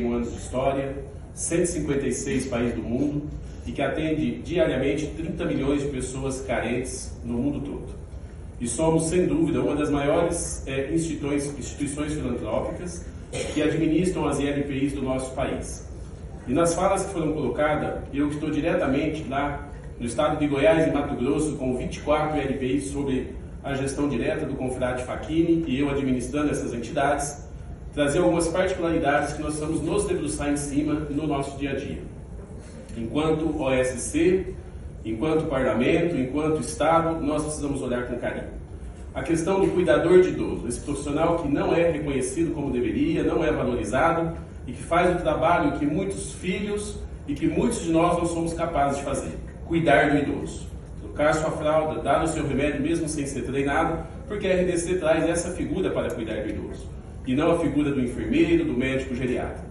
anos de história, 156 países do mundo e que atende diariamente 30 milhões de pessoas carentes no mundo todo. E somos, sem dúvida, uma das maiores instituições filantrópicas que administram as ILPIs do nosso país. E nas falas que foram colocadas, eu estou diretamente lá no estado de Goiás e Mato Grosso com 24 ILPIs sobre a gestão direta do Confrade Facchini e eu administrando essas entidades, trazer algumas particularidades que nós vamos nos debruçar em cima no nosso dia a dia. Enquanto OSC, enquanto Parlamento, enquanto Estado, nós precisamos olhar com carinho. A questão do cuidador de idoso, esse profissional que não é reconhecido como deveria, não é valorizado e que faz o trabalho que muitos filhos e que muitos de nós não somos capazes de fazer, cuidar do idoso. Trocar sua fralda, dar o seu remédio mesmo sem ser treinado, porque a RDC traz essa figura para cuidar do idoso, e não a figura do enfermeiro, do médico geriatra.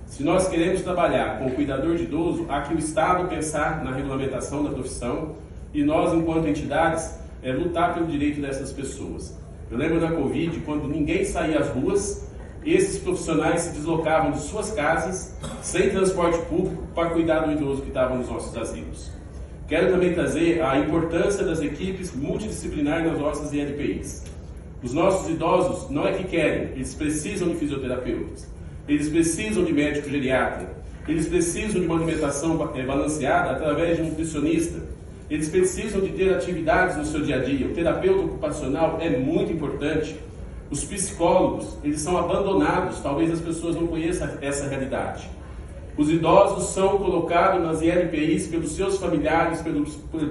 Se nós queremos trabalhar com o cuidador de idoso, há que o Estado pensar na regulamentação da profissão e nós, enquanto entidades, lutar pelo direito dessas pessoas. Eu lembro da Covid, quando ninguém saía às ruas, esses profissionais se deslocavam de suas casas, sem transporte público, para cuidar do idoso que estava nos nossos asilos. Quero também trazer a importância das equipes multidisciplinares nas nossas ILPIs. Os nossos idosos não é que querem, eles precisam de fisioterapeutas, eles precisam de médico geriatra, eles precisam de uma alimentação balanceada através de um nutricionista, eles precisam de ter atividades no seu dia a dia. O terapeuta ocupacional é muito importante. Os psicólogos, eles são abandonados, talvez as pessoas não conheçam essa realidade. Os idosos são colocados nas ILPIs pelos seus familiares, pelo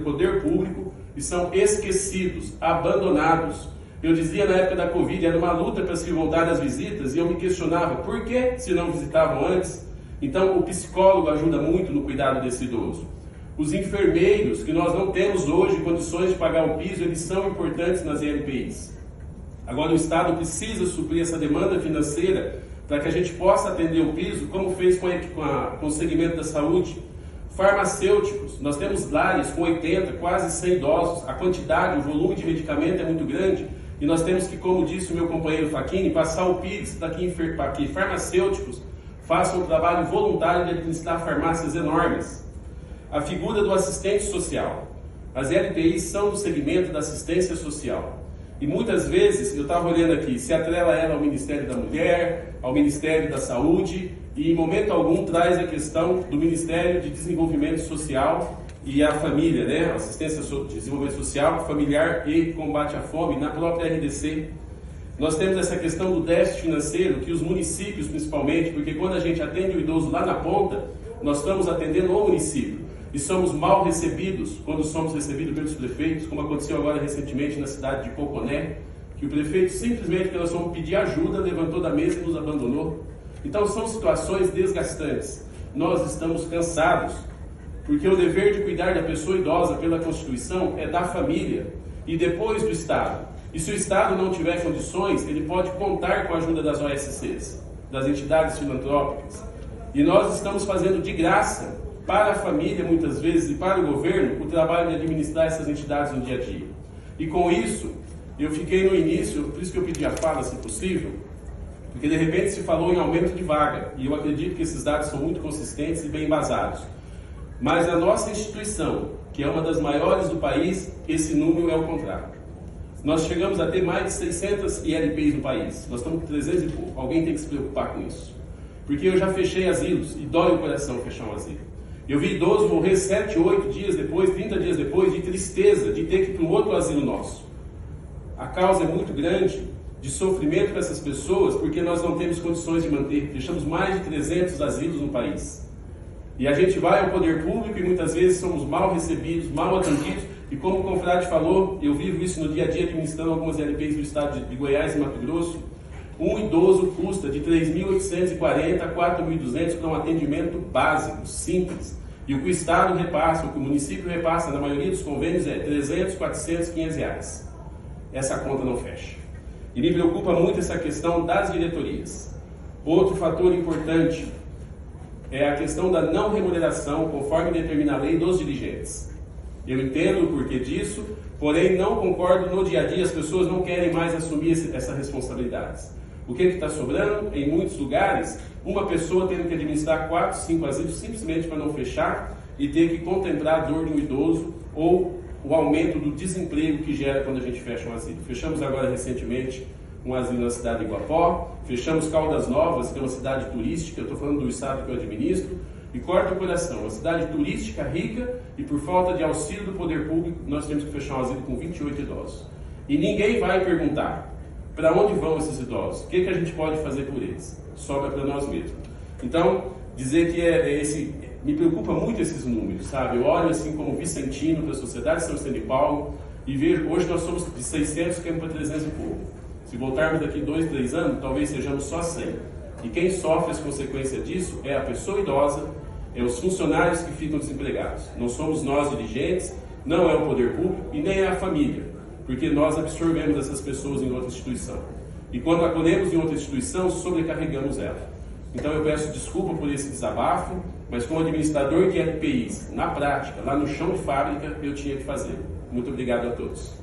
poder público, e são esquecidos, abandonados. Eu dizia na época da Covid, era uma luta para se voltar às visitas, e eu me questionava, por que se não visitavam antes? Então o psicólogo ajuda muito no cuidado desse idoso. Os enfermeiros, que nós não temos hoje condições de pagar o piso, eles são importantes nas ILPIs. Agora o Estado precisa suprir essa demanda financeira para que a gente possa atender o piso, como fez com o segmento da saúde. Farmacêuticos, nós temos lares com 80, quase 100 idosos, a quantidade, o volume de medicamento é muito grande, e nós temos que, como disse o meu companheiro Facchini, passar o PIX para que farmacêuticos façam um trabalho voluntário de administrar farmácias enormes. A figura do assistente social. As ILPIs são do segmento da assistência social. E muitas vezes, eu estava olhando aqui, se atrela ela ao Ministério da Mulher, ao Ministério da Saúde, e em momento algum traz a questão do Ministério de Desenvolvimento Social e a família, né? Assistência de Desenvolvimento Social, Familiar e Combate à Fome, na própria RDC. Nós temos essa questão do déficit financeiro, que os municípios principalmente, porque quando a gente atende o idoso lá na ponta, nós estamos atendendo o município. E somos mal recebidos quando somos recebidos pelos prefeitos, como aconteceu agora recentemente na cidade de Poconé, que o prefeito simplesmente, porque nós fomos pedir ajuda, levantou da mesa e nos abandonou. Então são situações desgastantes. Nós estamos cansados, porque o dever de cuidar da pessoa idosa pela Constituição é da família e depois do Estado. E se o Estado não tiver condições, ele pode contar com a ajuda das OSCs, das entidades filantrópicas. E nós estamos fazendo de graça para a família, muitas vezes, e para o governo, o trabalho de administrar essas entidades no dia a dia. E com isso, eu fiquei no início, por isso que eu pedi a fala, se possível, porque de repente se falou em aumento de vaga, e eu acredito que esses dados são muito consistentes e bem embasados. Mas na nossa instituição, que é uma das maiores do país, esse número é o contrário. Nós chegamos a ter mais de 600 ILPIs no país, nós estamos com 300 e pouco, alguém tem que se preocupar com isso. Porque eu já fechei asilos, e dói o coração fechar um asilo. Eu vi idoso morrer 7, 8 dias depois, 30 dias depois, de tristeza, de ter que ir para um outro asilo nosso. A causa é muito grande de sofrimento para essas pessoas, porque nós não temos condições de manter. Deixamos mais de 300 asilos no país. E a gente vai ao poder público e muitas vezes somos mal recebidos, mal atendidos. E como o confrade falou, eu vivo isso no dia a dia, administrando algumas ILPIs do estado de Goiás e Mato Grosso. Um idoso custa de 3.840 a 4.200 para um atendimento básico, simples. E o que o Estado repassa, o que o município repassa, na maioria dos convênios, é 300, 400, 500 reais. Essa conta não fecha. E me preocupa muito essa questão das diretorias. Outro fator importante é a questão da não remuneração, conforme determina a lei, dos dirigentes. Eu entendo o porquê disso, porém não concordo no dia a dia, as pessoas não querem mais assumir essas responsabilidades. O que está sobrando? Em muitos lugares, uma pessoa tendo que administrar 4, 5 asilos simplesmente para não fechar e ter que contemplar a dor de um idoso ou o aumento do desemprego que gera quando a gente fecha um asilo. Fechamos agora recentemente um asilo na cidade de Iguapó, fechamos Caldas Novas, que é uma cidade turística, eu estou falando do estado que eu administro, e corta o coração, uma cidade turística rica e por falta de auxílio do poder público, nós temos que fechar um asilo com 28 idosos. E ninguém vai perguntar para onde vão esses idosos, o que a gente pode fazer por eles, sobra para nós mesmos. Então, dizer que me preocupa muito esses números, sabe? Eu olho assim como vicentino para a sociedade de São Vicente de Paulo e vejo, hoje nós somos de 600, caímos para 300 e pouco. Se voltarmos daqui 2, 3 anos, talvez sejamos só 100. E quem sofre as consequências disso é a pessoa idosa, é os funcionários que ficam desempregados. Não somos nós dirigentes, não é o poder público e nem é a família, porque nós absorvemos essas pessoas em outra instituição. E quando acolhemos em outra instituição, sobrecarregamos ela. Então eu peço desculpa por esse desabafo, mas como administrador de EPIs, na prática, lá no chão de fábrica, eu tinha que fazer. Muito obrigado a todos.